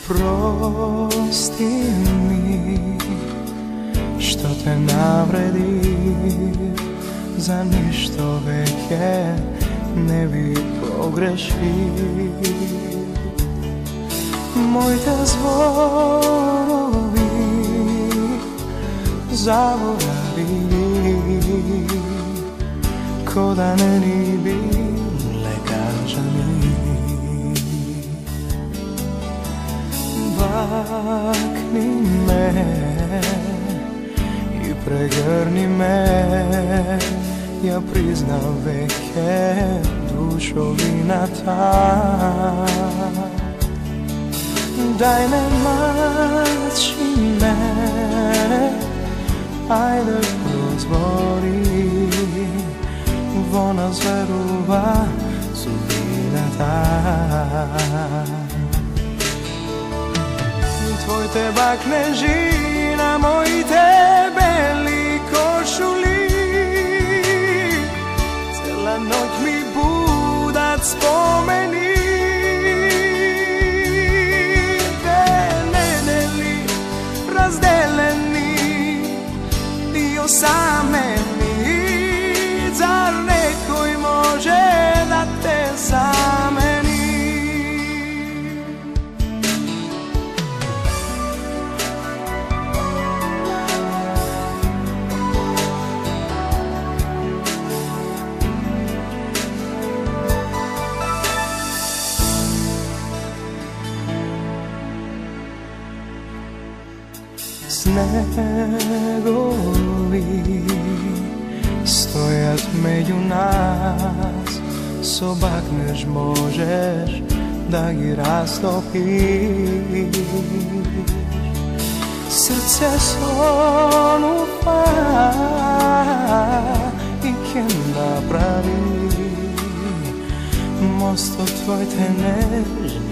Прости ми што те навреди, за ништо веќе не би погреши. Моите зборови заборави, ко да не ни биле кажани. Бакни ме и прегрни ме, ја признав веќе душовината. Дај не мачи ме, ајде прозбори, во нас верува судбината. Твоите бакнежи на моите бели кошули, цела ноќ ми будат спомени. Денедели разделени и осамени, зар некој може да те замени? Снегови стојат меѓу нас, со бакнеж можеш да ги растопиш. Срце сонува и ќе направи мостот твоите нежни